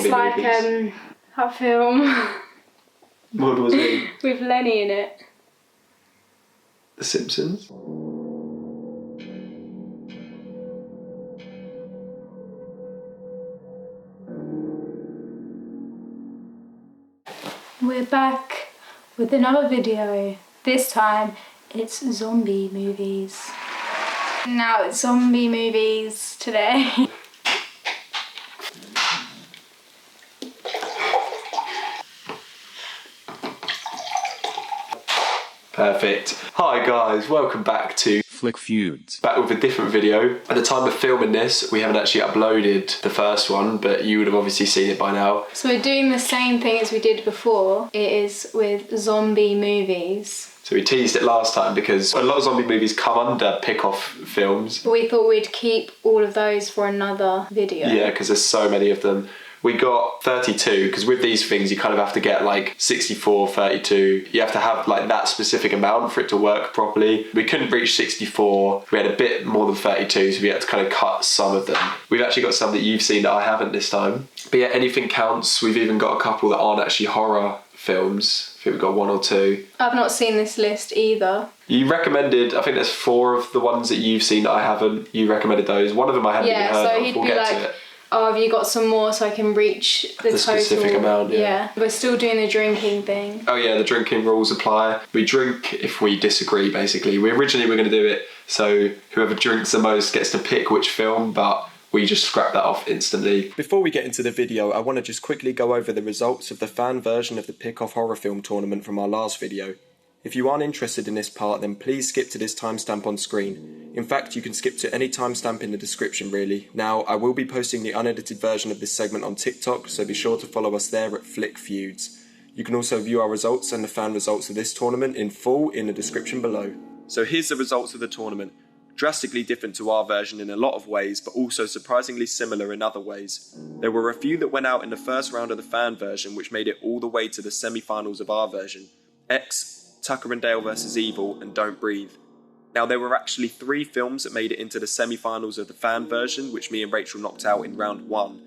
It's like movies. that film What was it? with Lenny in it. The Simpsons? We're back with another video. This time it's zombie movies. Now it's zombie movies today. Perfect. Hi guys, welcome back to Feuds. Back with a different video. At the time of filming this, we haven't actually uploaded the first one, but you would have obviously seen it by now. So we're doing the same thing as we did before. It is with zombie movies. So we teased it last time because a lot of zombie movies come under pick-off films. But we thought we'd keep all of those for another video. Yeah, because there's so many of them. We got 32, because with these things you kind of have to get like 64, 32. You have to have like that specific amount for it to work properly. We couldn't reach 64. We had a bit more than 32, so we had to kind of cut some of them. We've actually got some that you've seen that I haven't this time. But yeah, anything counts. We've even got a couple that aren't actually horror films. I think we've got one or two. I've not seen this list either. You recommended, I think there's 4 of the ones that you've seen that I haven't. You recommended those. One of them I haven't even heard of. We'll get to it. Oh, have you got some more so I can reach the total? Specific amount, yeah. We're still doing the drinking thing. Oh yeah, the drinking rules apply. We drink if we disagree, basically. We originally were going to do it so whoever drinks the most gets to pick which film, but we just scrapped that off instantly. Before we get into the video, I want to just quickly go over the results of the fan version of the Pick-Off Horror Film Tournament from our last video. If you aren't interested in this part, then please skip to this timestamp on screen. In fact, you can skip to any timestamp in the description really. Now, I will be posting the unedited version of this segment on TikTok, so be sure to follow us there at Feuds. You can also view our results and the fan results of this tournament in full in the description below. So here's the results of the tournament. Drastically different to our version in a lot of ways, but also surprisingly similar in other ways. There were a few that went out in the first round of the fan version, which made it all the way to the semi-finals of our version. X, Tucker and Dale vs. Evil, and Don't Breathe. Now there were actually 3 films that made it into the semi-finals of the fan version, which me and Rachel knocked out in round 1.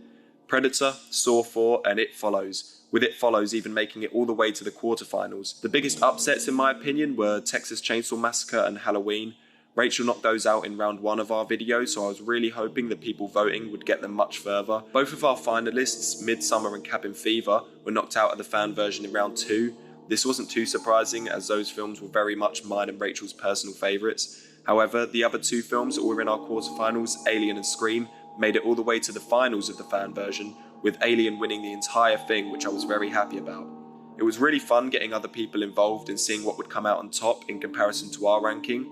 Predator, Saw 4, and It Follows, with It Follows even making it all the way to the quarterfinals. The biggest upsets in my opinion were Texas Chainsaw Massacre and Halloween. Rachel knocked those out in round 1 of our video, so I was really hoping the people voting would get them much further. Both of our finalists, Midsummer and Cabin Fever, were knocked out of the fan version in round 2. This wasn't too surprising, as those films were very much mine and Rachel's personal favourites. However, the other 2 films that were in our quarterfinals, Alien and Scream, made it all the way to the finals of the fan version, with Alien winning the entire thing, which I was very happy about. It was really fun getting other people involved and seeing what would come out on top in comparison to our ranking.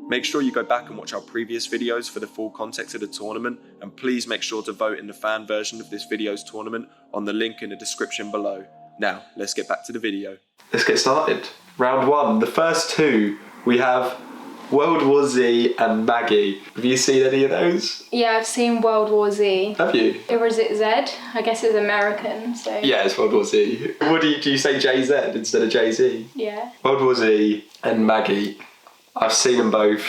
Make sure you go back and watch our previous videos for the full context of the tournament, and please make sure to vote in the fan version of this video's tournament on the link in the description below. Now, let's get back to the video. Let's get started. Round 1. The first 2, we have World War Z and Maggie. Have you seen any of those? Yeah, I've seen World War Z. Have you? Or is it Z? I guess it's American, so... Yeah, it's World War Z. What do you say JZ instead of JZ? Yeah. World War Z and Maggie. I've seen them both.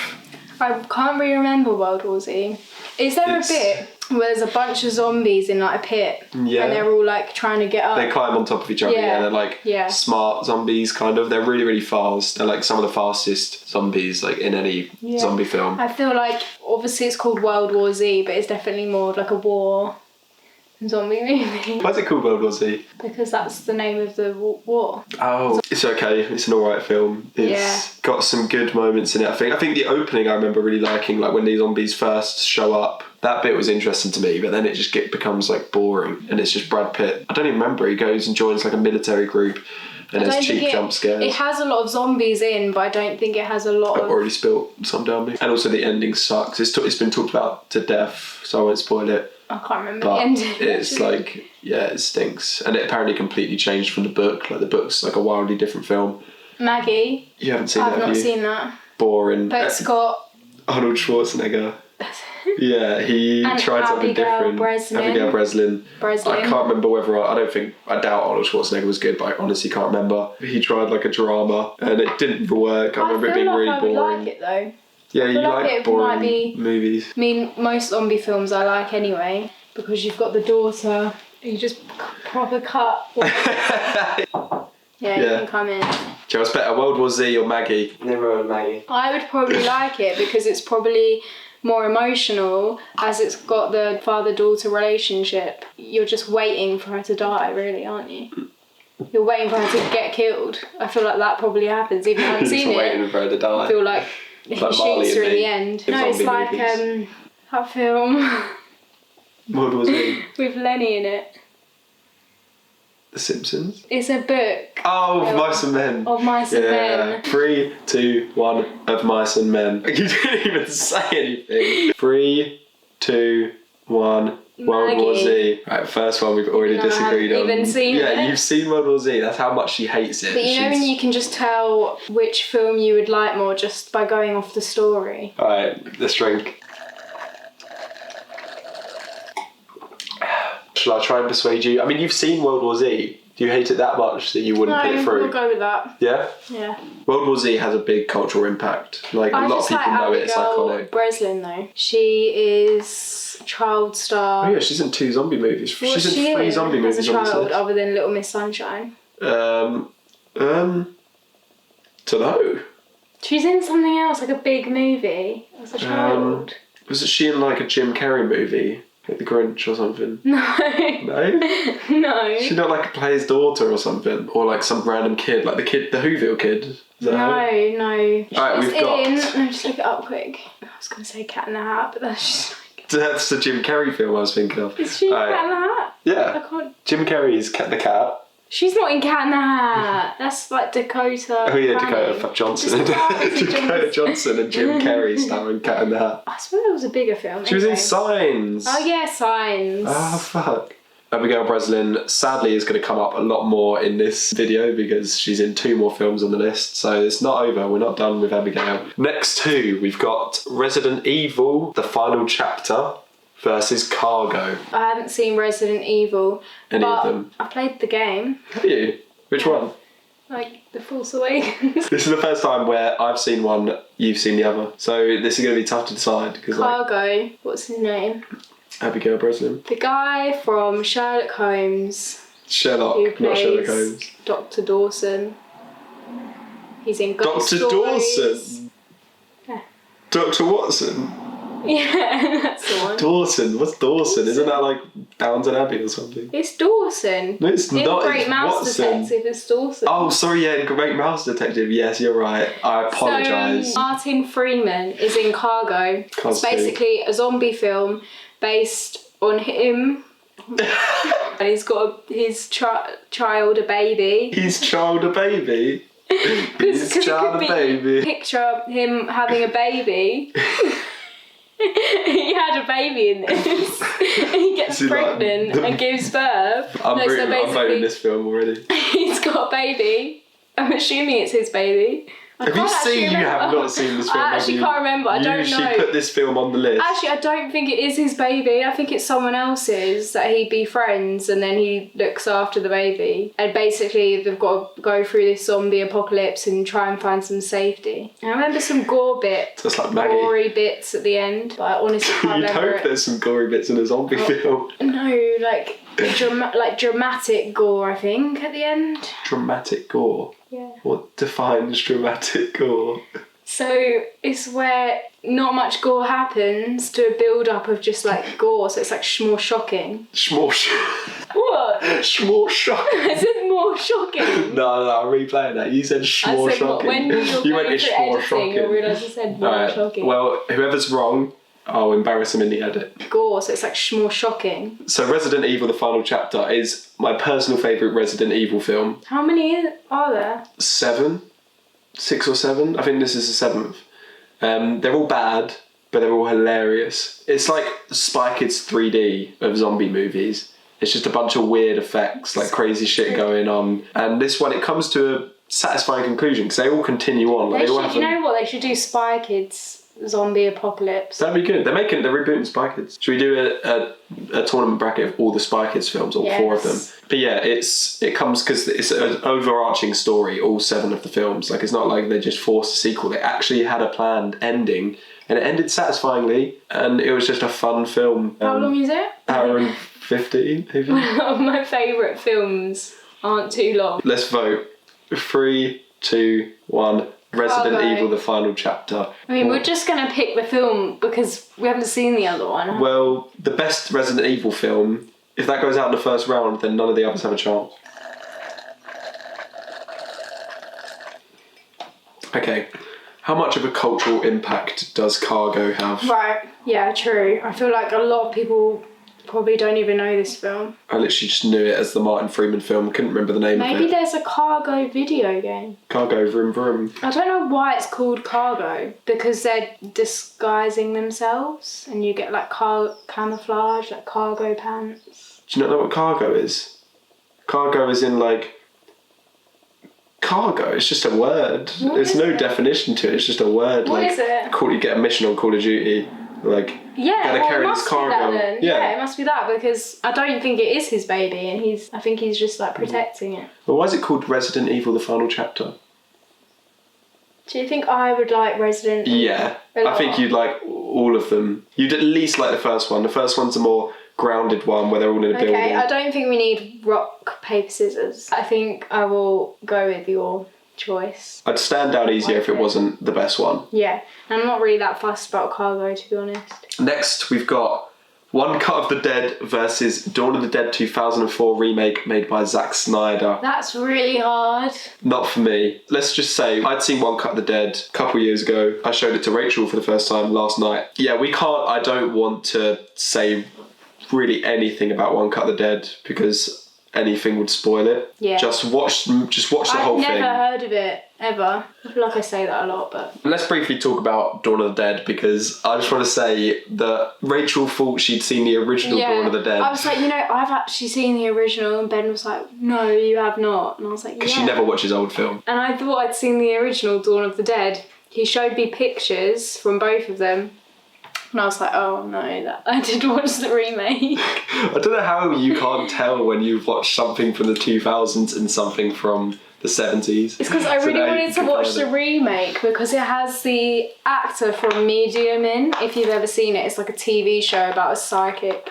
I can't really remember World War Z. Is there a bit where there's a bunch of zombies in like a pit? Yeah. And they're all like trying to get up? They climb on top of each other, yeah. They're like smart zombies kind of. They're really, really fast. They're like some of the fastest zombies like in any zombie film. I feel like obviously it's called World War Z, but it's definitely more of like a war zombie movie. Why is it called World War Z? Because that's the name of the war. Oh, it's okay. It's an alright film. It's got some good moments in it. I think the opening I remember really liking, like when the zombies first show up. That bit was interesting to me, but then it just becomes like boring, and it's just Brad Pitt. I don't even remember. He goes and joins like a military group, and there's cheap jump scares. It has a lot of zombies in, but I don't think it has a lot of... I've already spilt some down me. And also the ending sucks. It's been talked about to death, so I won't spoil it. I can't remember the ending. It's like, yeah, it stinks. And it apparently completely changed from the book. Like the book's like a wildly different film. Maggie? You haven't seen that, have you? I've not seen that. Boring. But it's got... Arnold Schwarzenegger. Yeah, he tried something different. Abigail Breslin. I can't remember whether I doubt Arnold Schwarzenegger was good, but I honestly can't remember. He tried like a drama and it didn't work. I remember it being really boring. I like it though. Yeah, you like boring movies. I mean, most zombie films I like anyway, because you've got the daughter You just proper cut. Yeah, you can come in. Do you know what's better, World War Z or Maggie? Never heard of Maggie. I would probably like it because it's probably more emotional as it's got the father-daughter relationship. You're just waiting for her to die, really, aren't you? You're waiting for her to get killed. I feel like that probably happens, even though I haven't seen it. waiting for her to die. I feel like he like shoots her in the end. No, it's like that film World War Z. with Lenny in it. The Simpsons? It's a book. Oh, of Mice and Men. Of Mice and Men. 3, 2, 1, of Mice and Men. You didn't even say anything. 3, 2, 1, World War Z. Right, first one we've already disagreed on. I haven't even seen it. Yeah, you've seen World War Z. That's how much she hates it. But you know when you can just tell which film you would like more just by going off the story? Alright, let's drink. Shall I try and persuade you? I mean, you've seen World War Z. Do you hate it that much that you wouldn't put it through? No, we'll go with that. Yeah? Yeah. World War Z has a big cultural impact. Like, a lot of people know it, it's iconic. Breslin, though. She is child star. Oh yeah, she's in 2 zombie movies. She's in 3 zombie movies. As a child, other than Little Miss Sunshine. Dunno. She's in something else, like a big movie as a child. Was she in like a Jim Carrey movie? Like The Grinch or something? No. No? No. She's not like play his daughter or something? Or like some random kid, like the Whoville kid? Is that her? No. Alright, we've got... No, just look it up quick. I was going to say Cat in the Hat, but that's just like... That's the Jim Carrey film I was thinking of. Is she Cat in the Hat? Yeah. I can't... Jim Carrey's the cat. She's not in Cat in the Hat. That's like Dakota. Oh yeah, Fanning. Dakota Johnson. Dakota Johnson and Jim Carrey starring Cat in the Hat. I swear it was a bigger film. She was in Signs. Oh yeah, Signs. Oh fuck. Abigail Breslin sadly is going to come up a lot more in this video because she's in 2 more films on the list, so it's not over, we're not done with Abigail. Next 2, we've got Resident Evil, the final chapter, versus Cargo. I haven't seen Resident Evil. Any of them? I played the game. Have you? Which one? Like The Force Awakens. This is the first time where I've seen one, you've seen the other, so this is going to be tough to decide. Cargo, what's his name? Abigail Breslin. The guy from Sherlock Holmes. Sherlock, not Sherlock Holmes. Dr. Dawson. He's in Ghost Dr. Stories. Dawson? Yeah. Dr. Watson? Yeah, that's the one. Dawson? What's Dawson? Isn't that like Downton Abbey or something? It's Dawson. No, it's not. Great It's Mouse Watson. Detective, it's Dawson. Oh, sorry, yeah, Great Mouse Detective. Yes, you're right. I apologise. So, Martin Freeman is in Cargo. It's basically a zombie film based on him. And he's got his child, a baby. His child, a baby? His child, a baby. Picture of him having a baby. He had a baby in this. He gets pregnant and gives birth. I'm voting this film already. He's got a baby. I'm assuming it's his baby. Have you seen? You have not seen this film. I actually can't remember. I don't know. You usually put this film on the list. Actually, I don't think it is his baby. I think it's someone else's that he befriends and then he looks after the baby. And basically, they've got to go through this zombie apocalypse and try and find some safety. And I remember some gore bits. Just like Maggie. Gory bits at the end, but I honestly can't You'd remember. hope there's some gory bits in a zombie film. No, like dramatic gore, I think, at the end. Dramatic gore? Yeah. What defines dramatic gore? So it's where not much gore happens to a build-up of just like gore, so it's like more shocking. What? More shocking. I said more shocking. No, I'm replaying that. You said more shocking. When you went it's through more editing, shocking. you'll realise I said more shocking. Well, whoever's wrong, I'll embarrass him in the edit. Gore, so it's like more shocking. So Resident Evil, the final chapter, is my personal favourite Resident Evil film. How many are there? 7? 6 or 7? I think this is the 7th. They're all bad, but they're all hilarious. It's like Spy Kids 3D of zombie movies. It's just a bunch of weird effects, like crazy shit going on. And this one, it comes to a satisfying conclusion because they all continue on. Like, you know what? They should do Spy Kids zombie apocalypse. That'd be good. They're rebooting Spy Kids. Should we do a tournament bracket of all the Spy Kids films, all 4 of them? But yeah, it comes because it's an overarching story, all 7 of the films. Like, it's not like they just forced a sequel. They actually had a planned ending, and it ended satisfyingly, and it was just a fun film. How long is it? Hour and 15, maybe? A lot of my favourite films aren't too long. Let's vote. 3, 2, 1. Resident Cargo. Evil, the final chapter. I mean, we're just going to pick the film because we haven't seen the other one. Well, the best Resident Evil film, if that goes out in the first round, then none of the others have a chance. Okay. How much of a cultural impact does Cargo have? Right, yeah, true. I feel like a lot of people probably don't even know this film. I literally just knew it as the Martin Freeman film. Couldn't remember the name of Maybe it. there's a Cargo video game. Cargo, vroom vroom. I don't know why it's called Cargo, because they're disguising themselves and you get like camouflage, like cargo pants. Do you not know what cargo is? Cargo is in like... Cargo, it's just a word. There's no definition to it, it's just a word. What like, is it? You get a mission on Call of Duty, like... Yeah, gotta well, carry it this must cargo. be that then. Yeah. Yeah, it must be that because I don't think it is his baby and I think he's just like protecting it. Well, why is it called Resident Evil, the final chapter? Do you think I would like Resident Evil? Yeah, I think you'd like all of them. You'd at least like the first one. The first one's a more grounded one where they're all in a building. Okay, I don't think we need rock, paper, scissors. I think I will go with your choice. I'd stand down easier if it wasn't the best one. Yeah, I'm not really that fussed about Cargo, to be honest. Next, we've got One Cut of the Dead versus Dawn of the Dead 2004 remake made by Zack Snyder. That's really hard. Not for me. Let's just say I'd seen One Cut of the Dead a couple years ago. I showed it to Rachel for the first time last night. Yeah, I don't want to say really anything about One Cut of the Dead because anything would spoil it. Yeah. Just watch the whole thing. I've never heard of it, ever. I feel like I say that a lot, but... Let's briefly talk about Dawn of the Dead because I just want to say that Rachel thought she'd seen the original Dawn of the Dead. I was like, I've actually seen the original, and Ben was like, no, you have not. And I was like, Because she never watches old film. And I thought I'd seen the original Dawn of the Dead. He showed me pictures from both of them. And I was like, oh no, I did watch the remake. I don't know how you can't tell when you've watched something from the 2000s and something from the 70s. It's because I really wanted to watch the remake because it has the actor from Medium in. If you've ever seen it, it's like a TV show about a psychic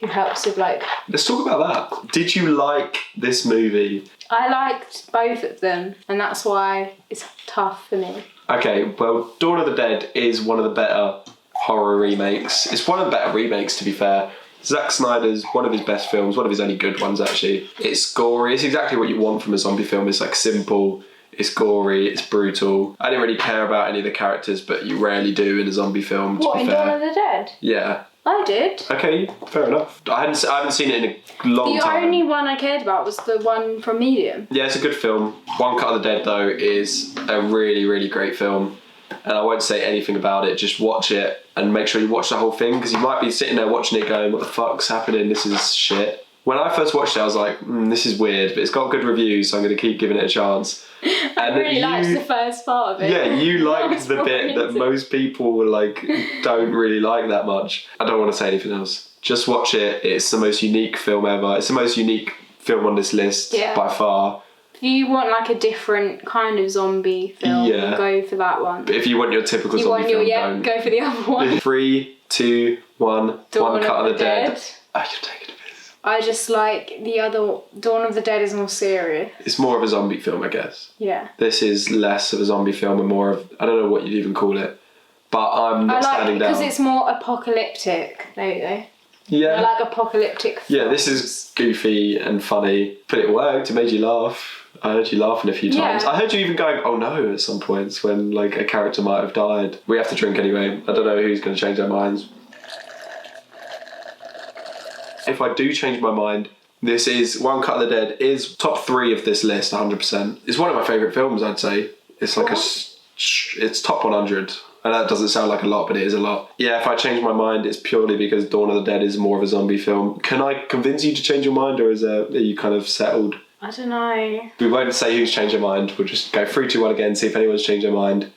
who helps with like... Let's talk about that. Did you like this movie? I liked both of them and that's why it's tough for me. Okay, well, Dawn of the Dead is one of the better horror remakes. It's one of the better remakes, to be fair. Zack Snyder's one of his best films, one of his only good ones actually. It's gory, it's exactly what you want from a zombie film. It's like simple, it's gory, it's brutal. I didn't really care about any of the characters, but you rarely do in a zombie film, to What, be in fair. Dawn of the Dead? Yeah. I did. Okay, fair enough. I haven't seen it in a long time. The only one I cared about was the one from Medium. Yeah, it's a good film. One Cut of the Dead, though, is a really, really great film. And I won't say anything about it, just watch it and make sure you watch the whole thing because you might be sitting there watching it going, what the fuck's happening? This is shit. When I first watched it, I was like, this is weird, but it's got good reviews, so I'm going to keep giving it a chance. I really liked the first part of it. Yeah, you liked the bit that most people were like, don't really like that much. I don't want to say anything else. Just watch it. It's the most unique film ever. It's the most unique film on this list by far. If you want like a different kind of zombie film, go for that one. But if you want your typical zombie film, don't. Go for the other one. 3, 2, 1. Dawn One Cut of the Dead. Oh, you're taking a piss. I just like the other... Dawn of the Dead is more serious. It's more of a zombie film, I guess. Yeah. This is less of a zombie film and more of... I don't know what you'd even call it. But I'm not standing down. Because it's more apocalyptic. There you go. Yeah. I like apocalyptic films. Yeah, this is goofy and funny. But it worked. It made you laugh. I heard you laughing a few times. I heard you even going, oh no, at some points when like a character might have died. We have to drink anyway. I don't know who's going to change their minds. If I do change my mind, this is One Cut of the Dead is top 3 of this list, 100%. It's one of my favourite films, I'd say. It's like it's top 100. And that doesn't sound like a lot, but it is a lot. Yeah, if I change my mind, it's purely because Dawn of the Dead is more of a zombie film. Can I convince you to change your mind, or are you kind of settled? I don't know. We won't say who's changed their mind. We'll just go 3, 2, 1 again, see if anyone's changed their mind.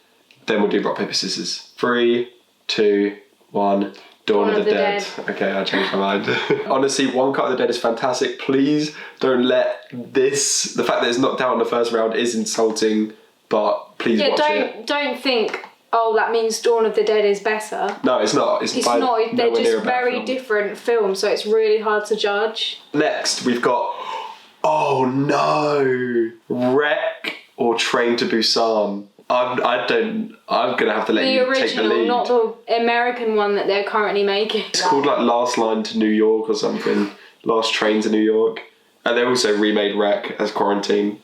Then we'll do rock, paper, scissors. 3, 2, 1. Dawn of the Dead. Okay, I changed my mind. Honestly, One Cut of the Dead is fantastic. Please don't let the fact that it's knocked out in the first round is insulting, but please watch it. Don't think oh, that means Dawn of the Dead is better. No, it's not. It's not. They're just very film. different films, so it's really hard to judge. Next, we've got, oh no, Wreck or Train to Busan. I'm gonna have to let you take the lead. The original, not the American one that they're currently making. It's called like Last Line to New York or something. Last Train to New York. And they also remade Wreck as Quarantine.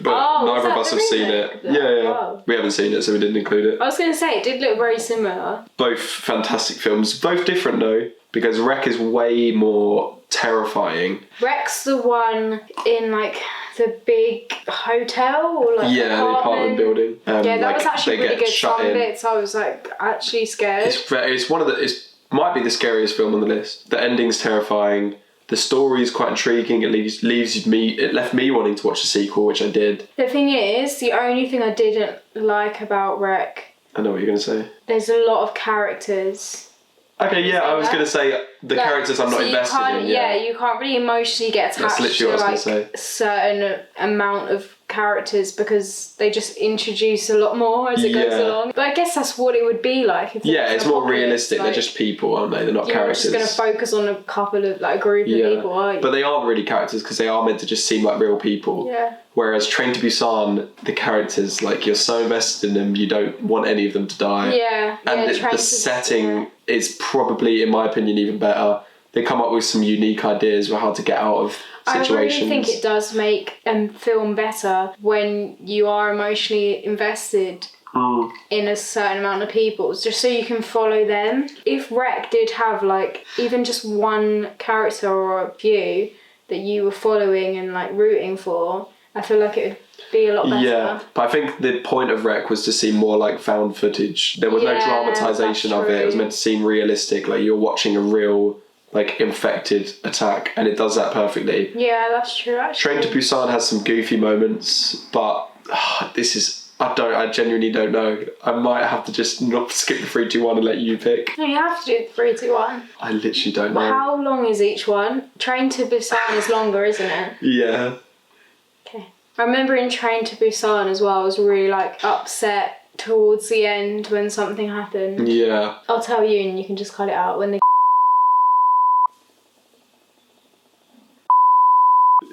But neither of us have seen it. Yeah. Wow. We haven't seen it, so we didn't include it. I was going to say, it did look very similar. Both fantastic films. Both different though, because Wreck is way more terrifying. Wreck's the one in like the big hotel or like the apartment building. That was actually really good. Some bits I was like actually scared. It's one of the. It might be the scariest film on the list. The ending's terrifying. The story is quite intriguing. It left me wanting to watch the sequel, which I did. The thing is, the only thing I didn't like about Wreck. I know what you're going to say. There's a lot of characters. Okay, yeah, I was going to say the characters I'm not invested in. Yeah, you can't really emotionally get attached to like a certain amount of characters because they just introduce a lot more as it goes along. But I guess that's what it would be like. If it's more realistic. Like, they're just people, aren't they? They're not characters. You're just going to focus on a couple of like a group of people, aren't you? But they aren't really characters because they are meant to just seem like real people. Yeah. Whereas Train to Busan, the characters, like you're so invested in them, you don't want any of them to die. Yeah. And the setting is probably, in my opinion, even better. They come up with some unique ideas for how to get out of situations. I really think it does make a film better when you are emotionally invested in a certain amount of people, just so you can follow them. If Wreck did have like even just one character or a few that you were following and like rooting for, I feel like it would be a lot better. Yeah, but I think the point of Wreck was to seem more like found footage. There was no dramatisation of it. It was meant to seem realistic, like you're watching a real like infected attack, and it does that perfectly. Yeah, that's true actually. Train to Busan has some goofy moments, but I genuinely don't know. I might have to just not skip the 3, 2, 1 and let you pick. No, you have to do the 3, 2, 1. I literally don't know. How long is each one? Train to Busan is longer, isn't it? Yeah. Okay. I remember in Train to Busan as well, I was really like upset towards the end when something happened. Yeah. I'll tell you and you can just cut it out. When the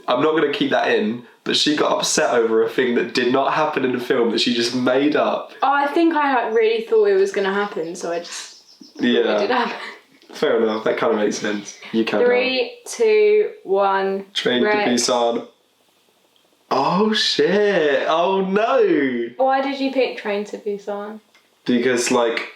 I'm not going to keep that in, but she got upset over a thing that did not happen in the film that she just made up. Oh, I think I like, really thought it was going to happen, so I just thought it did happen. Fair enough, that kind of makes sense. You can 3, 2, 1. Train to Busan. Oh shit! Oh no! Why did you pick Train to Busan? Because like,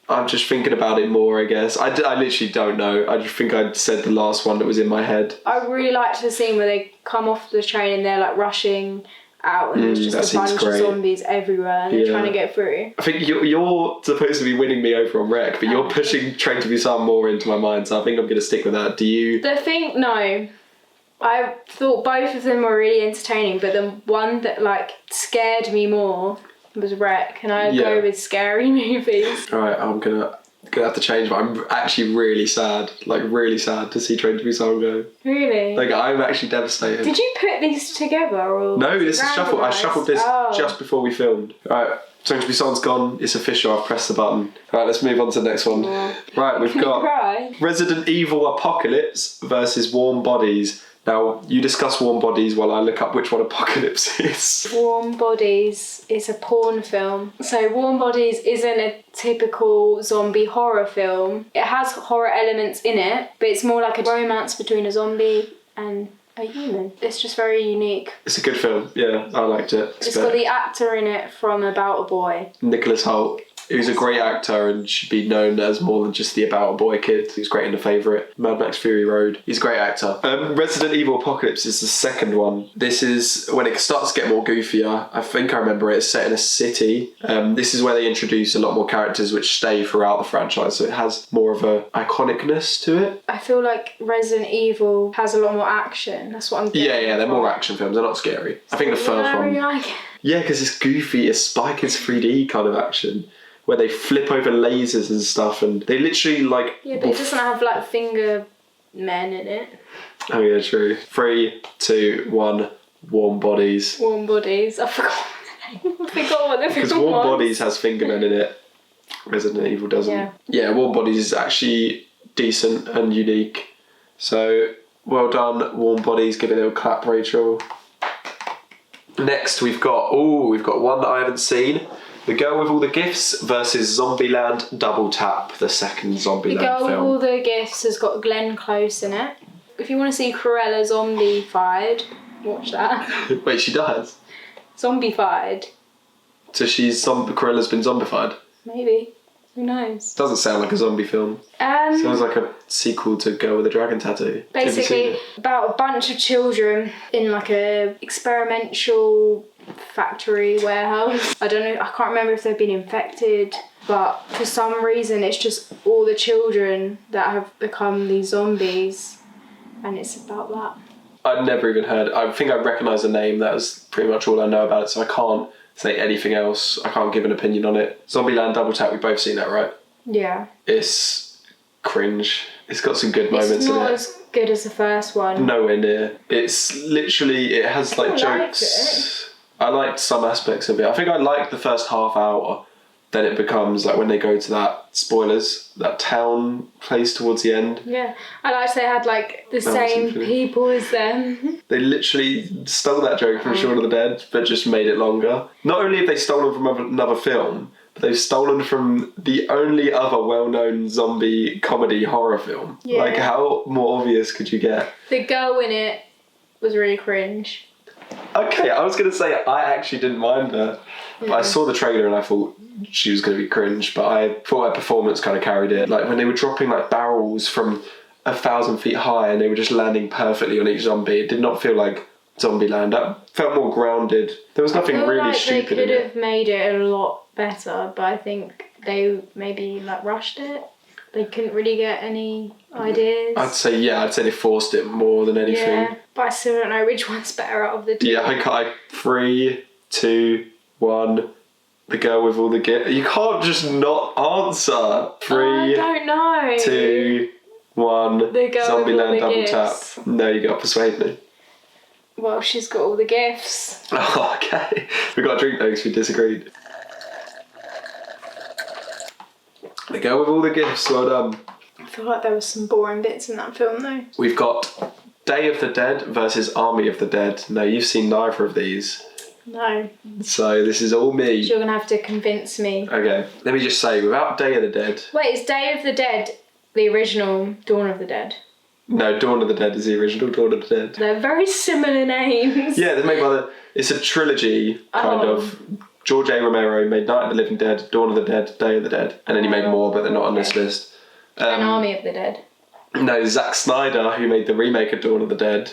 I'm just thinking about it more, I guess. I literally don't know. I just think I said the last one that was in my head. I really liked the scene where they come off the train and they're like rushing out and there's just a bunch of zombies everywhere and they're trying to get through. I think you're supposed to be winning me over on Wreck, but you're pushing Train to Busan more into my mind, so I think I'm going to stick with that. Do you? No. I thought both of them were really entertaining, but the one that like scared me more was Wreck, and I go with scary movies. Alright, I'm gonna have to change, but I'm actually really sad to see Train to Busan go. Really? Like, I'm actually devastated. Did you put these together or? No, this is shuffled. I shuffled this just before we filmed. Alright, Train to Busan's gone. It's official. I've pressed the button. Alright, let's move on to the next one. Yeah. Right, we've got Resident Evil Apocalypse versus Warm Bodies. Now, you discuss Warm Bodies while I look up which one Apocalypse is. Warm Bodies is a porn film. So Warm Bodies isn't a typical zombie horror film. It has horror elements in it, but it's more like a romance between a zombie and a human. It's just very unique. It's a good film, yeah, I liked it. It's got the actor in it from About a Boy. Nicholas Hoult. Who's a great actor and should be known as more than just the About a Boy kid. He's great in The Favourite, Mad Max Fury Road. He's a great actor. Resident Evil Apocalypse is the second one. This is when it starts to get more goofier. I think I remember it's set in a city. This is where they introduce a lot more characters which stay throughout the franchise, so it has more of a iconicness to it. I feel like Resident Evil has a lot more action. That's what I'm getting. Yeah, they're more action films. They're not scary. I think the first one. Really like it. Yeah, because it's goofy. It's Spike is 3D kind of action, where they flip over lasers and stuff, and they literally like. Yeah, but it doesn't have like finger men in it. Oh yeah, true. 3, 2, 1. Warm Bodies. Warm Bodies. I forgot I forgot what the Because film Warm was. Bodies has Fingermen in it. Resident Evil doesn't. Yeah, Warm Bodies is actually decent and unique. So, well done, Warm Bodies. Give it a little clap, Rachel. Next, we've got one that I haven't seen. The Girl with All the Gifts versus Zombieland Double Tap, the second Zombieland film. The Girl with All the Gifts has got Glenn Close in it. If you want to see Cruella zombified, watch that. Wait, she dies? Zombified. So Corella's been zombified? Maybe. Who knows? Doesn't sound like a zombie film. Sounds like a sequel to Girl with a Dragon Tattoo. Basically, about a bunch of children in like a experimental factory warehouse. I don't know, I can't remember if they've been infected, but for some reason it's just all the children that have become these zombies, and it's about that. I'd never even heard. I think I recognise the name. That was pretty much all I know about it, so I can't say anything else. I can't give an opinion on it. Zombieland Double Tap, we've both seen that, right? Yeah. It's cringe. It's got some good moments in it. It's not as good as the first one. Nowhere near. It's literally, it has like jokes. I liked some aspects of it. I think I liked the first half hour. Then it becomes like when they go to that, spoilers, that town place towards the end. Yeah. I liked they had like the same people as them. They literally stole that joke from Shaun of the Dead, but just made it longer. Not only have they stolen from another film, but they've stolen from the only other well-known zombie comedy horror film. Yeah. Like, how more obvious could you get? The girl in it was really cringe. Okay, I was going to say I actually didn't mind her. But I saw the trailer and I thought she was going to be cringe, but I thought her performance kind of carried it. Like when they were dropping like barrels from 1,000 feet high and they were just landing perfectly on each zombie, it did not feel like Zombieland. That felt more grounded. There was nothing really stupid in it. They could have made it a lot better, but I think they maybe like rushed it. They couldn't really get any ideas. I'd say they forced it more than anything. Yeah, but I still don't know which one's better out of the two. Yeah, I 3, 2, 1. The Girl with All the Gifts. You can't just not answer. 3, I don't know. 2, 1. The Girl with All the Double Gifts. Tap. No, you got to persuade me. Well, she's got all the gifts. Oh, okay. We got a drink though because we disagreed. The Girl with All the Gifts. Well done. I feel like there was some boring bits in that film though. We've got Day of the Dead versus Army of the Dead. No, you've seen neither of these. No. So this is all me. You're going to have to convince me. Okay, let me just say, without Day of the Dead... Wait, is Day of the Dead the original Dawn of the Dead? No, Dawn of the Dead is the original Dawn of the Dead. They're very similar names. Yeah, they're made by the... It's a trilogy, kind of. George A. Romero made Night of the Living Dead, Dawn of the Dead, Day of the Dead. And then he made more, but they're not on this list. And Army of the Dead. No, Zack Snyder, who made the remake of Dawn of the Dead,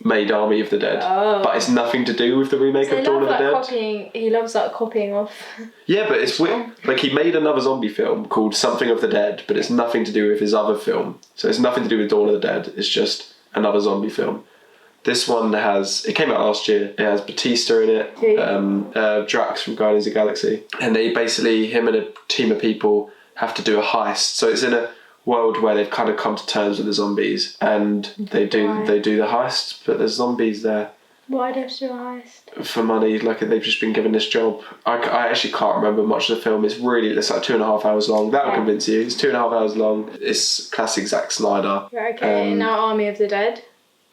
made Army of the Dead. Oh. But it's nothing to do with the remake of Dawn of the Dead. He loves like copying off. Yeah, but it's weird. Like, he made another zombie film called Something of the Dead, but it's nothing to do with his other film. So it's nothing to do with Dawn of the Dead. It's just another zombie film. This one it came out last year. It has Batista in it, Drax from Guardians of the Galaxy. And him and a team of people have to do a heist. So it's in a world where they've kind of come to terms with the zombies, and they do the heist, but there's zombies there. Why do they do a heist? For money, like they've just been given this job. I actually can't remember much of the film. It's like 2.5 hours long. That'll convince you. It's 2.5 hours long. It's classic Zack Snyder. Right, okay, now Army of the Dead.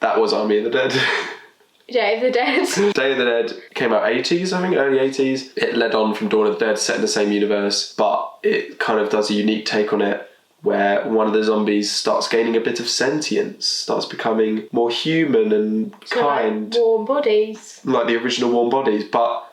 That was Army of the Dead. Day of the Dead. Day of the Dead came out 80s, I think, early 80s. It led on from Dawn of the Dead, set in the same universe, but it kind of does a unique take on it, where one of the zombies starts gaining a bit of sentience, starts becoming more human and kind. Like Warm Bodies. Like the original Warm Bodies, but,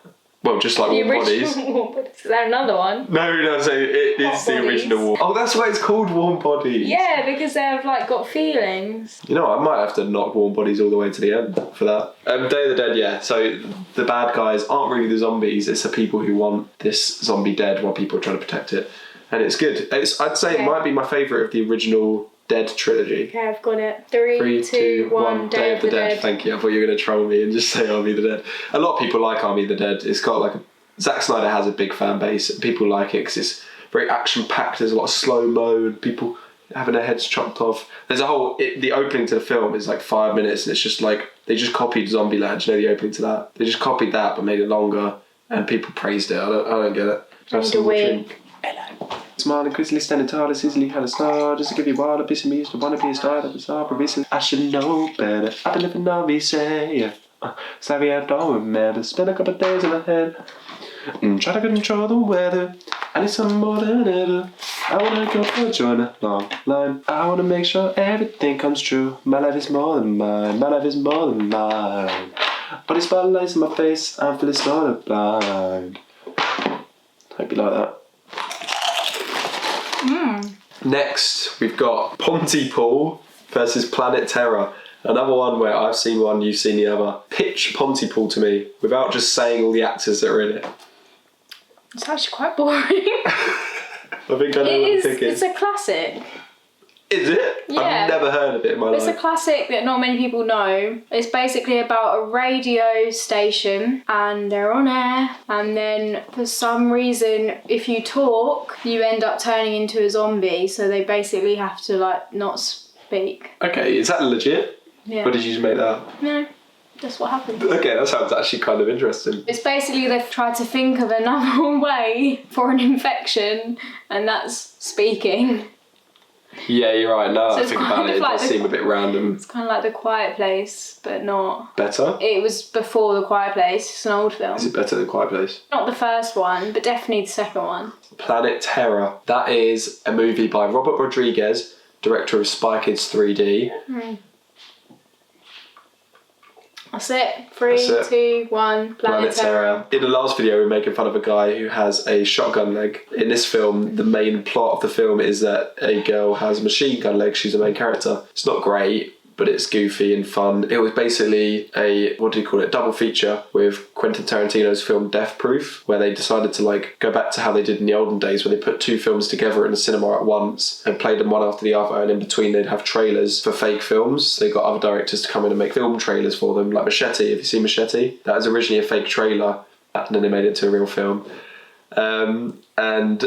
well, just like Warm Bodies. Warm Bodies. Is there another one? No, so it is the original Warm. Oh, that's why it's called Warm Bodies. Yeah, because they've like got feelings. You know, I might have to knock Warm Bodies all the way to the end for that. Day of the Dead, yeah. So the bad guys aren't really the zombies, it's the people who want this zombie dead while people are trying to protect it. And it's good. I'd say it might be my favourite of the original Dead trilogy. Okay, I've got it. 3, 2, 1, Day of the Dead. Thank you. I thought you were going to troll me and just say Army of the Dead. A lot of people like Army of the Dead. It's got like Zack Snyder has a big fan base. And people like it because it's very action-packed. There's a lot of slow-mo and people having their heads chopped off. There's a the opening to the film is like 5 minutes and it's just like, they just copied Zombieland. You know the opening to that? They just copied that but made it longer. And people praised it. I don't get it. Have some more drink. Hello. Smiling, quizzly, standing tall, as easily had a star. Just to give you all a piece of me, used to want to be a star. That was all provision. I should know better. I've been living on me, say, yeah. Sorry, I don't remember. Spent a couple of days in my head. Try to control the weather. I need some more than ever. I wanna go for a join a long line. I wanna make sure everything comes true. My life is more than mine. My life is more than mine. All these spotlights in my face, I'm feeling sort of blind. Hope you like that. Next, we've got Pontypool versus Planet Terror. Another one where I've seen one, you've seen the other. Pitch Pontypool to me without just saying all the actors that are in it. It's actually quite boring. I think I know what I'm thinking. It's a classic. Is it? Yeah. I've never heard of it in my life. It's a classic that not many people know. It's basically about a radio station and they're on air, and then for some reason if you talk you end up turning into a zombie, so they basically have to like not speak. Okay, is that legit? Yeah. Or did you just make that up? No, that's what happened. Okay, that sounds actually kind of interesting. It's basically they've tried to think of another way for an infection, and that's speaking. Yeah, you're right. Now that I think about it, it like does seem a bit random. It's kind of like The Quiet Place, but not... Better? It was before The Quiet Place. It's an old film. Is it better than Quiet Place? Not the first one, but definitely the second one. Planet Terror. That is a movie by Robert Rodriguez, director of Spy Kids 3D. That's it. 3, 2, 1. Planet Terror. In the last video, we were making fun of a guy who has a shotgun leg. In this film, the main plot of the film is that a girl has a machine gun leg. She's the main character. It's not great, but it's goofy and fun. It was basically a, double feature with Quentin Tarantino's film Death Proof, where they decided to like go back to how they did in the olden days, where they put two films together in a cinema at once and played them one after the other, and in between they'd have trailers for fake films. They got other directors to come in and make film trailers for them, like Machete. Have you seen Machete? That was originally a fake trailer, and then they made it into a real film. And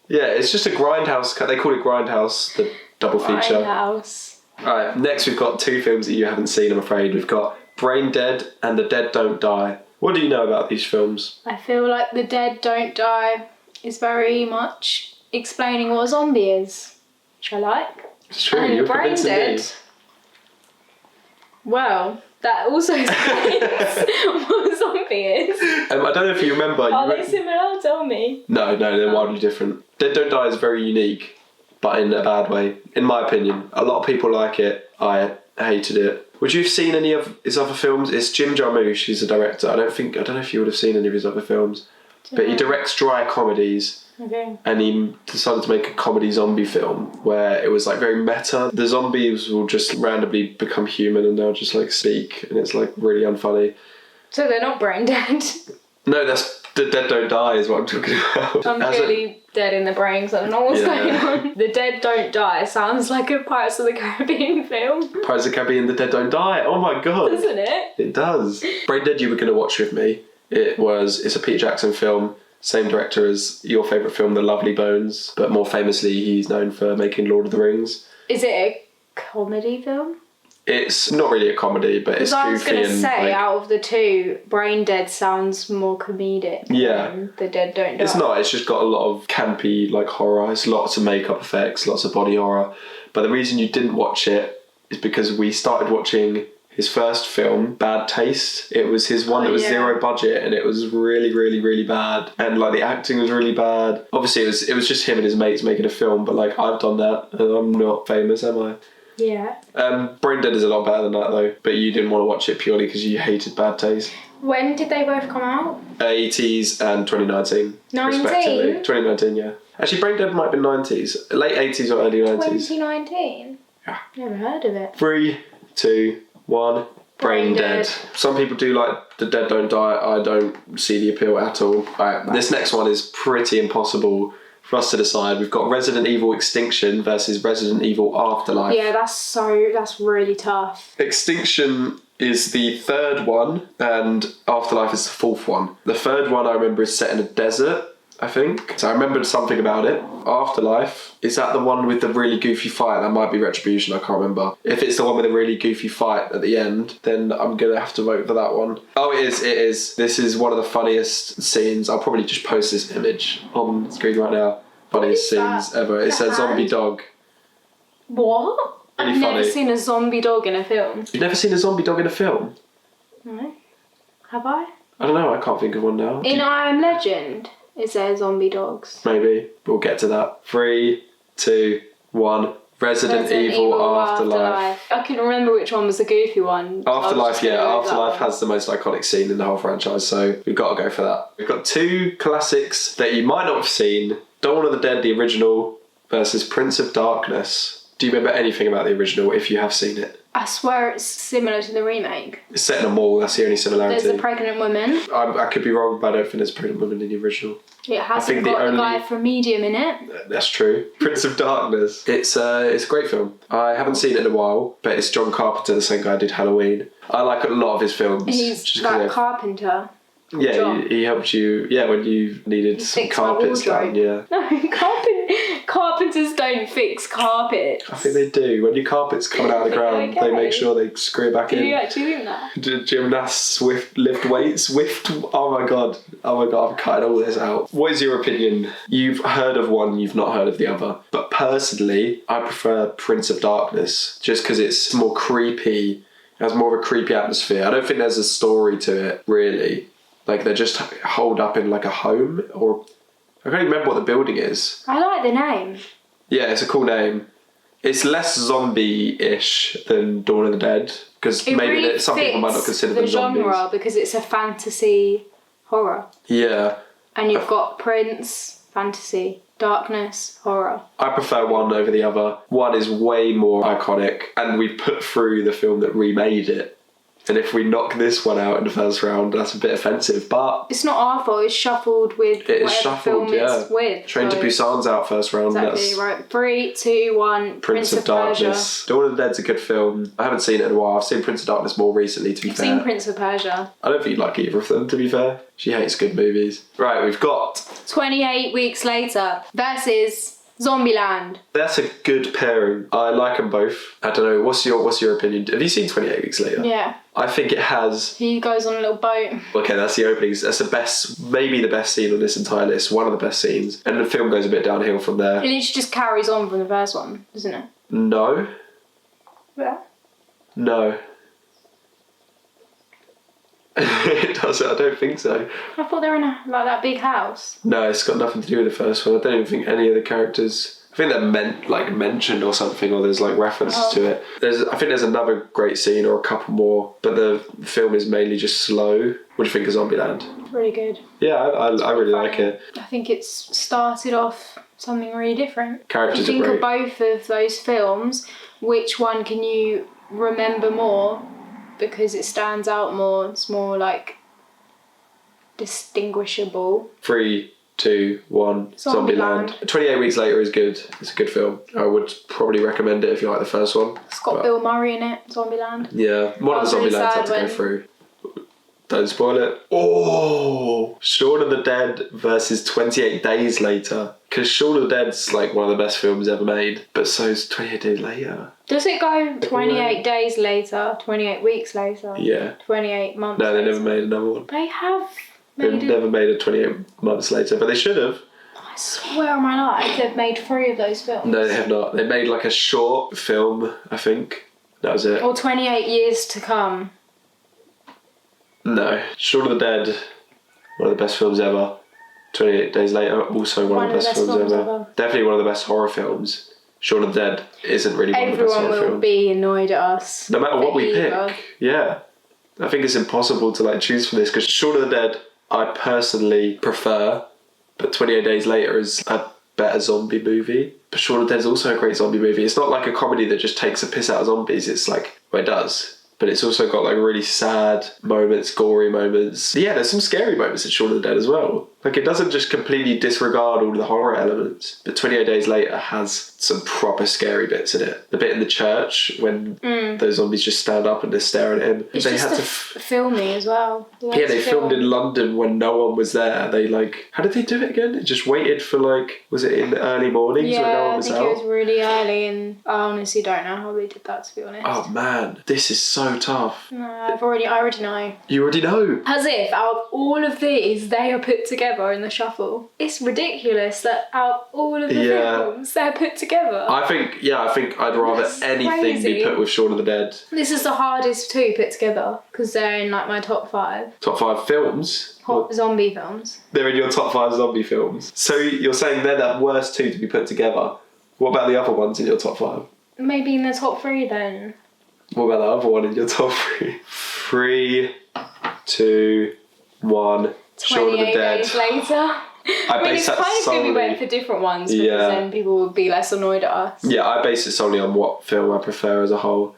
yeah, it's just a grindhouse. They call it Grindhouse, the double feature. Grindhouse. Alright, next we've got two films that you haven't seen, I'm afraid. We've got Braindead and The Dead Don't Die. What do you know about these films? I feel like The Dead Don't Die is very much explaining what a zombie is, which I like. It's true, and you're convincing me. Braindead, well, that also explains what a zombie is. I don't know if you remember... Are they similar? Tell me. No, they're wildly different. Dead Don't Die is very unique, but in a bad way, in my opinion. A lot of people like it. I hated it. Would you have seen any of his other films? It's Jim Jarmusch, he's a director. I don't know if you would have seen any of his other films. But he directs dry comedies. Okay. And he decided to make a comedy zombie film where it was like very meta. The zombies will just randomly become human and they'll just like speak, and it's like really unfunny. So they're not brain dead? No, that's The Dead Don't Die is what I'm talking about. I'm clearly dead in the brain, so I don't know what's going on. The Dead Don't Die sounds like a Pirates of the Caribbean film. Pirates of the Caribbean, The Dead Don't Die. Oh my god. Doesn't it? It does. Braindead you were going to watch with me. It's a Peter Jackson film. Same director as your favourite film, The Lovely Bones. But more famously, he's known for making Lord of the Rings. Is it a comedy film? It's not really a comedy, but it's goofy. I was going to say, like, out of the two, Braindead sounds more comedic than The Dead Don't Die. It's not, it's just got a lot of campy like horror. It's lots of makeup effects, lots of body horror. But the reason you didn't watch it is because we started watching his first film, Bad Taste. It was his one that was zero budget, and it was really, really, really bad. And like the acting was really bad. Obviously it was just him and his mates making a film, but like I've done that and I'm not famous, am I? Yeah. Braindead is a lot better than that though, but you didn't want to watch it purely because you hated Bad Taste. When did they both come out? 80s and 2019. 19? Respectively. 2019, yeah. Actually, Braindead might have been 90s. Late 80s or early 90s. 2019? Yeah. Never heard of it. 3, 2, 1. Braindead. Some people do like The Dead Don't Die. I don't see the appeal at all. This next one is pretty impossible for us to decide. We've got Resident Evil Extinction versus Resident Evil Afterlife. Yeah, that's really tough. Extinction is the third one and Afterlife is the fourth one. The third one I remember is set in a desert. I think. So I remembered something about it. Afterlife. Is that the one with the really goofy fight? That might be Retribution, I can't remember. If it's the one with the really goofy fight at the end, then I'm going to have to vote for that one. Oh, it is. This is one of the funniest scenes. I'll probably just post this image on the screen right now. Funniest scenes ever. It's a zombie dog. What? Really I've never funny. seen a zombie dog in a film. You've never seen a zombie dog in a film? No. Have I? I don't know, I can't think of one now. In I Am Legend, is there zombie dogs? Maybe. We'll get to that. 3, 2, 1. Resident Evil Afterlife. I couldn't remember which one was the goofy one. Afterlife, yeah. Afterlife has the most iconic scene in the whole franchise, so we've got to go for that. We've got 2 classics that you might not have seen. Dawn of the Dead, the original, versus Prince of Darkness. Do you remember anything about the original if you have seen it? I swear it's similar to the remake. It's set in a mall, that's the only similarity. There's a pregnant woman. I could be wrong, but I don't think there's a pregnant woman in the original. It hasn't got the guy from Medium in it. That's true. Prince of Darkness. It's a great film. I haven't seen it in a while, but it's John Carpenter, the same guy who did Halloween. I like a lot of his films. He's that carpenter. Yeah, he helped you. Yeah, when you needed some carpets done. Yeah. No, carpenters don't fix carpets. I think they do. When your carpet's coming out of the ground, they make sure they screw it back in. Do you actually think that? Gymnasts lift weights. Oh my god, I'm cutting all this out. What is your opinion? You've heard of one, you've not heard of the other. But personally, I prefer Prince of Darkness just because it's more creepy. It has more of a creepy atmosphere. I don't think there's a story to it, really. Like, they're just holed up in, like, a home, or... I can't even remember what the building is. I like the name. Yeah, it's a cool name. It's less zombie-ish than Dawn of the Dead, because maybe really some people might not consider them zombies. the genre, because it's a fantasy horror. Yeah. And you've got Prince, fantasy, darkness, horror. I prefer one over the other. One is way more iconic, and we put through the film that remade it. And if we knock this one out in the first round, that's a bit offensive, but... It's not our fault, it's shuffled with whatever film it's with. Train to Busan's out first round. Exactly, right. 3, 2, 1, Prince of Darkness. Dawn of the Dead's a good film. I haven't seen it in a while. I've seen Prince of Darkness more recently, to be fair. I've seen Prince of Persia. I don't think you like either of them, to be fair. She hates good movies. Right, we've got... 28 Weeks Later versus... Zombieland. That's a good pairing. I like them both. I don't know, what's your opinion? Have you seen 28 Weeks Later? Yeah. I think it has... He goes on a little boat. Okay, that's the openings. That's the best, maybe the best scene on this entire list. One of the best scenes. And the film goes a bit downhill from there. It literally just carries on from the first one, doesn't it? No. Yeah. No. It doesn't, I don't think so. I thought they were in that big house. No, it's got nothing to do with the first one. I don't even think any of the characters... I think they're mentioned or something, or there's like references to it. I think there's another great scene or a couple more, but the film is mainly just slow. What do you think of Zombieland? Really good. Yeah, I really like it. I think it's started off something really different. Characters are great. If you think of both of those films, which one can you remember more? Because it stands out more, it's more like distinguishable. 3, 2, 1, Zombieland. 28 Weeks Later is good. It's a good film. I would probably recommend it if you like the first one. It's got Bill Murray in it, Zombieland. Yeah, one of the Zombielands had to go through. Don't spoil it. Oh! Shaun of the Dead versus 28 Days Later. Because Shaun of the Dead's like one of the best films ever made, but so's 28 Days Later. Does it go 28 days later, 28 weeks later? Yeah. 28 months later? No, they never made another one. They have They've never made a 28 months later, but they should have. I swear on my life they've made 3 of those films. No, they have not. They made like a short film, I think. That was it. Or 28 years to come. No. Shaun of the Dead, one of the best films ever. 28 Days Later, also one of the best films ever. Definitely one of the best horror films. Shaun of the Dead isn't really one of the best horror films. Everyone will be annoyed at us. No matter what we pick. Yeah. I think it's impossible to like choose from this, because Shaun of the Dead I personally prefer, but 28 Days Later is a better zombie movie. But Shaun of the Dead is also a great zombie movie. It's not like a comedy that just takes a piss out of zombies. It's like, well, it does. But it's also got like really sad moments, gory moments. Yeah, there's some scary moments in Shaun of the Dead as well. Like, it doesn't just completely disregard all the horror elements, but 28 Days Later has some proper scary bits in it. The bit in the church when those zombies just stand up and they're staring at him. It's they just had to filming as well. they filmed in London when no one was there. They how did they do it again? They just waited for was it in the early mornings when no one was out? Yeah, I think it was really early, and I honestly don't know how they did that, to be honest. Oh man, this is so tough. No, I already know. You already know. As if out of all of these, they are put together in the shuffle. It's ridiculous that out of all of the films, they're put together. I think I'd rather anything be put with Shaun of the Dead. This is the hardest two put together, because they're in my top 5. Top 5 films? Hot zombie films. They're in your top 5 zombie films. So you're saying they're the worst 2 to be put together. What about the other ones in your top 5? Maybe in the top 3 then. What about the other one in your top 3? 3, 2, 1. Shaun of the Dead. Days Later. I mean, it's kind of good we went for different ones, because then people would be less annoyed at us. Yeah, I base it solely on what film I prefer as a whole.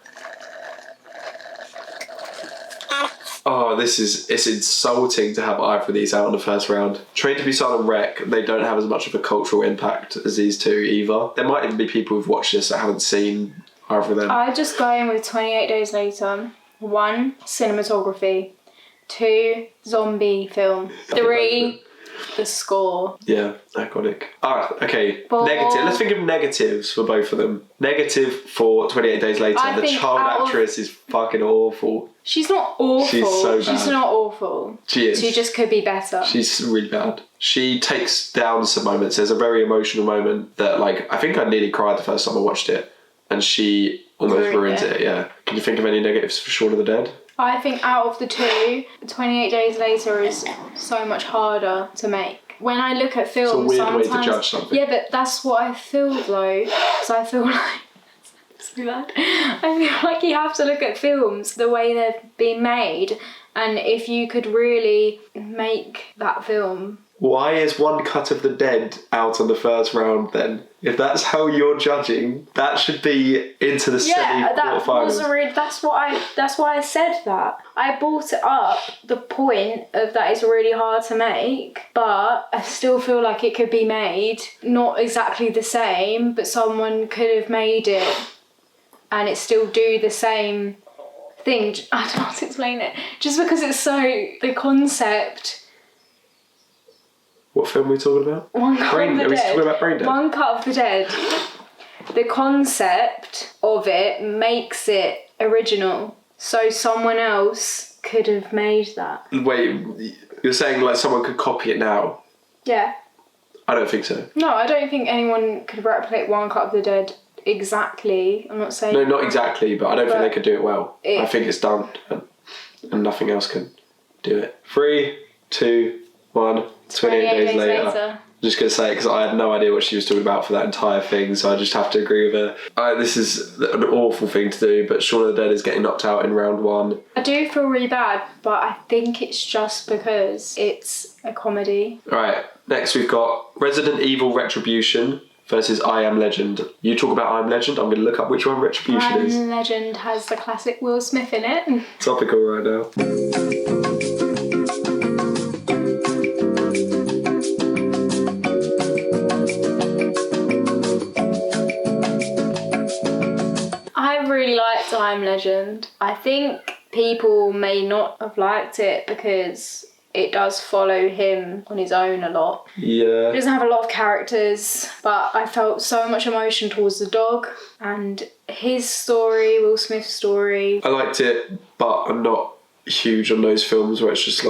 Oh, it's insulting to have either of these out in the first round. Train to Busan and Wreck, they don't have as much of a cultural impact as these two either. There might even be people who've watched this that haven't seen either of them. I just go in with 28 Days Later. 1, cinematography. 2, zombie film. 3, the score. Yeah, iconic. Alright, okay. 4. Negative. Let's think of negatives for both of them. Negative for 28 Days Later. The child actress is fucking awful. She's not awful. She's so bad. She's not awful. She is. She just could be better. She's really bad. She takes down some moments. There's a very emotional moment that, I think I nearly cried the first time I watched it. And she almost ruined it, yeah. Can you think of any negatives for Shaun of the Dead? I think out of the 2, 28 Days Later is so much harder to make. When I look at films, it's a weird way to judge something. Yeah, but that's what I feel though. Because I feel like... so bad. I feel like you have to look at films the way they're being made, and if you could really make that film. Why is One Cut of the Dead out on the first round then? If that's how you're judging, that should be into the semi-quarterfinals. That's why I said that. I brought it up, the point of that it's really hard to make, but I still feel like it could be made. Not exactly the same, but someone could have made it and it still do the same thing. I don't know how to explain it. Just because it's so... the concept... What film are we talking about? One Cut of the Dead. Are we talking about Braindead? One Cut of the Dead. The concept of it makes it original. So someone else could have made that. Wait, you're saying someone could copy it now? Yeah. I don't think so. No, I don't think anyone could replicate One Cut of the Dead exactly. I'm not saying... No, not exactly, but I don't think they could do it well. I think it's done and nothing else can do it. 3, 2, 1... 28 days later. I'm just going to say it because I had no idea what she was talking about for that entire thing, so I just have to agree with her. This is an awful thing to do, but Shaun of the Dead is getting knocked out in round 1. I do feel really bad, but I think it's just because it's a comedy. Right, next we've got Resident Evil Retribution versus I Am Legend. You talk about I Am Legend, I'm going to look up which one Retribution is. I Am Legend has the classic Will Smith in it. Topical right now. I really liked I Am Legend. I think people may not have liked it because it does follow him on his own a lot. Yeah. It doesn't have a lot of characters, but I felt so much emotion towards the dog and his story, Will Smith's story. I liked it, but I'm not huge on those films where it's just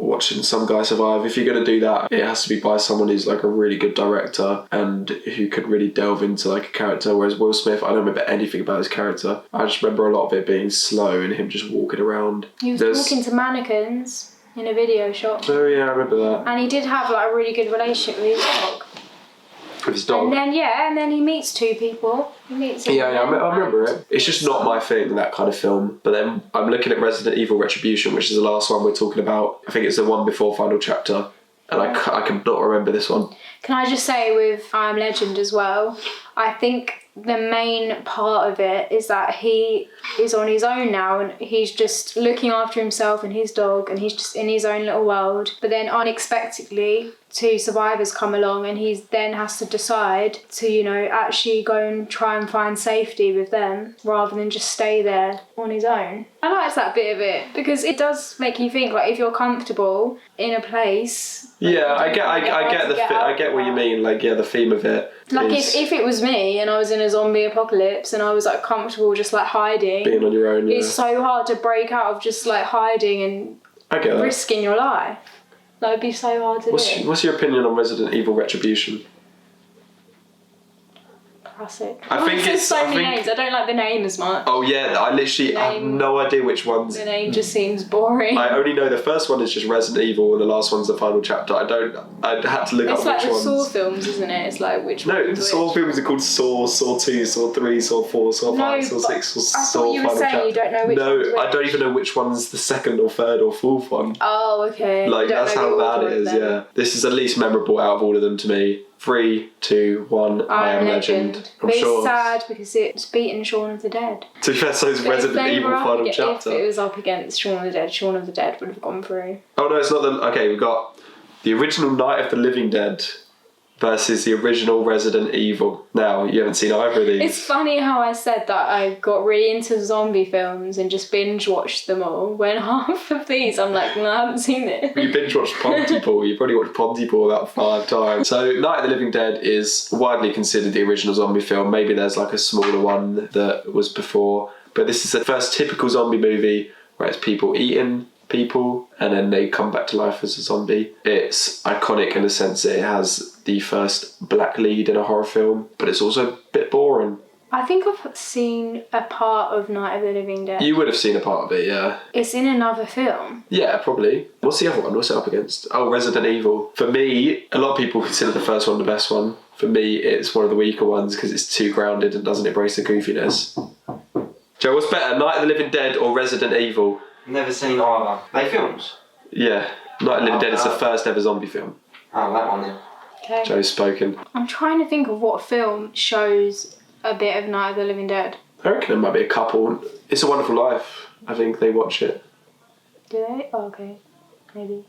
watching some guy survive. If you're going to do that, it has to be by someone who's a really good director and who could really delve into a character, whereas Will Smith, I don't remember anything about his character. I just remember a lot of it being slow and him just walking around. He was talking to mannequins in a video shop. Oh yeah, I remember that. And he did have a really good relationship with his dog. With his dog? And then he meets 2 people. He meets him. Yeah, I remember it. It's just not my thing, that kind of film. But then I'm looking at Resident Evil Retribution, which is the last one we're talking about. I think it's the one before Final Chapter. And I cannot remember this one. Can I just say with I Am Legend as well, I think the main part of it is that he is on his own now and he's just looking after himself and his dog and he's just in his own little world. But then unexpectedly, 2 survivors come along and he then has to decide to, you know, actually go and try and find safety with them rather than just stay there on his own. I liked that bit of it because it does make you think, like, if you're comfortable in a place. Yeah, I get what you mean. Like, yeah, the theme of it. Like if it was me and I was in a zombie apocalypse and I was like comfortable just like hiding. Being on your own, yeah. It's so hard to break out of just like hiding and risking your life. That would be so hard to do. What's your opinion on Resident Evil Retribution? Classic. I think there's so many names. I don't like the name as much. Oh yeah, I literally have no idea which ones. The name just seems boring. I only know the first one is just Resident Evil and the last one's the final chapter. I had to look up which ones. It's like the Saw films, isn't it? It's like which No, the Saw films are called Saw, Saw 2, Saw 3, Saw 4, Saw 5, Saw 6, Saw I thought you were saying chapter. You don't know which one's which. I don't even know which one's the second or third or fourth one. Oh, okay. Like, that's how bad it is, yeah. This is the least memorable out of all of them to me. 3, 2, 1, I Am Legend. But it's sad because it's beaten Shaun of the Dead. To be fair, so it's Resident Evil final chapter. If it was up against Shaun of the Dead would have gone through. Oh no, it's not the... Okay, we've got the original Night of the Living Dead versus the original Resident Evil. Now, you haven't seen either of these. It's funny how I said that I got really into zombie films and just binge watched them all, when half of these I'm like, no, I haven't seen it. You binge watched Pontypool. You probably watched Pontypool about 5 times. So Night of the Living Dead is widely considered the original zombie film. Maybe there's like a smaller one that was before, but this is the first typical zombie movie where it's people eating people and then they come back to life as a zombie. It's iconic in the sense that it has the first black lead in a horror film, but it's also a bit boring. I think I've seen a part of Night of the Living Dead. You would have seen a part of it, yeah. It's in another film. Yeah, probably. What's the other one? What's it up against? Oh, Resident Evil. For me, a lot of people consider the first one the best one. For me, it's one of the weaker ones because it's too grounded and doesn't embrace the goofiness. Joe, what's better, Night of the Living Dead or Resident Evil? Never seen either. They films? Yeah. Night of the Living Dead is the first ever zombie film. Oh, that one then. Okay. Joe's spoken. I'm trying to think of what film shows a bit of Night of the Living Dead. I reckon there might be a couple. It's a Wonderful Life. I think they watch it. Do they? Oh, okay. Maybe.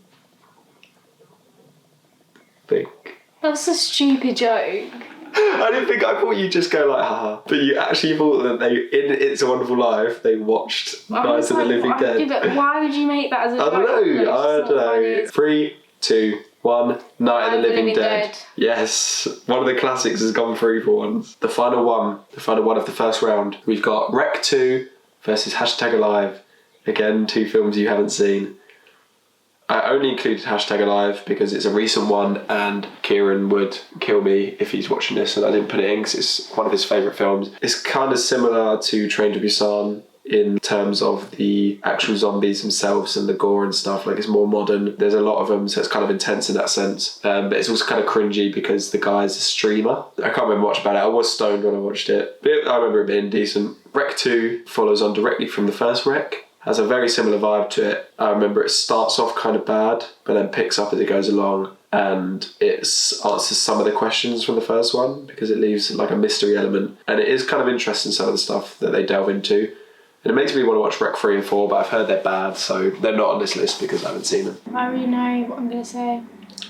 Think. That's a stupid joke. I thought you'd just go like, haha. But you actually thought that in It's a Wonderful Life, they watched Night of the Living Dead. But why would you make that as a joke? I don't know. 3, 2, 1, Night of the Living Dead. Yes, one of the classics has gone through for once. The final one of the first round. We've got Rec 2 versus #Alive. Again, 2 films you haven't seen. I only included #Alive because it's a recent one and Kieran would kill me if he's watching this and I didn't put it in because it's one of his favourite films. It's kind of similar to Train to Busan in terms of the actual zombies themselves and the gore and stuff. Like, it's more modern. There's a lot of them, so it's kind of intense in that sense. But it's also kind of cringy because the guy's a streamer. I can't remember much about it. I was stoned when I watched it, but I remember it being decent. Rec 2 follows on directly from the first Rec. Has a very similar vibe to it. I remember it starts off kind of bad, but then picks up as it goes along, and it answers some of the questions from the first one because it leaves like a mystery element, and it is kind of interesting, some of the stuff that they delve into. And it makes me want to watch Rec 3 and 4, but I've heard they're bad, so they're not on this list because I haven't seen them. I already know what I'm going to say.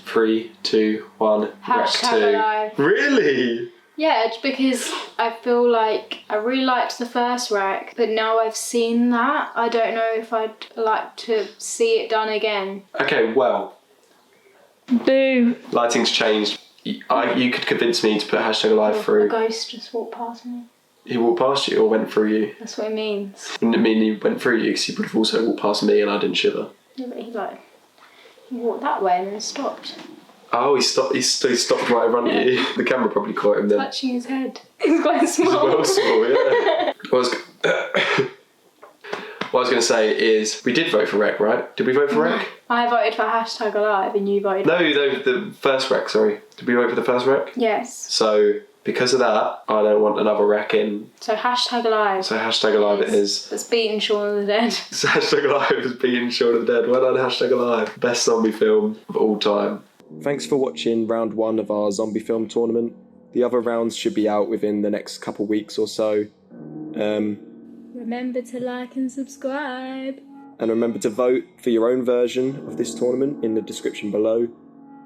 3, 2, 1, Rec 2. Alive. Really? Yeah, it's because I feel like I really liked the first Rec, but now I've seen that, I don't know if I'd like to see it done again. Okay, well. Boo. Lighting's changed. You could convince me to put #Alive through. A ghost just walked past me. He walked past you or went through you? That's what it means. Wouldn't it mean he went through you because he would have also walked past me and I didn't shiver? Yeah, but he walked that way and then stopped. Oh, he stopped right in front of you. The camera probably caught him then. Touching his head. He's quite small. He's well small, yeah. What I was going to say is, we did vote for Rec, right? Did we vote for Rec? I voted for #Alive and you voted No, the first Rec, sorry. Did we vote for the first Rec? Yes. So, because of that, I don't want another Rec in. So #Alive. So #Alive it is. It's beaten Shaun of the Dead. So #Alive has beaten Shaun of the Dead. Well done, #Alive. Best zombie film of all time. Thanks for watching round 1 of our zombie film tournament. The other rounds should be out within the next couple weeks or so. Remember to like and subscribe. And remember to vote for your own version of this tournament in the description below.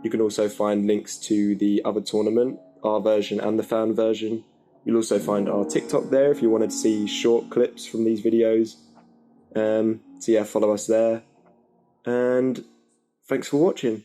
You can also find links to the other tournament, our version and the fan version. You'll also find our TikTok there if you wanted to see short clips from these videos. So yeah, follow us there. And thanks for watching.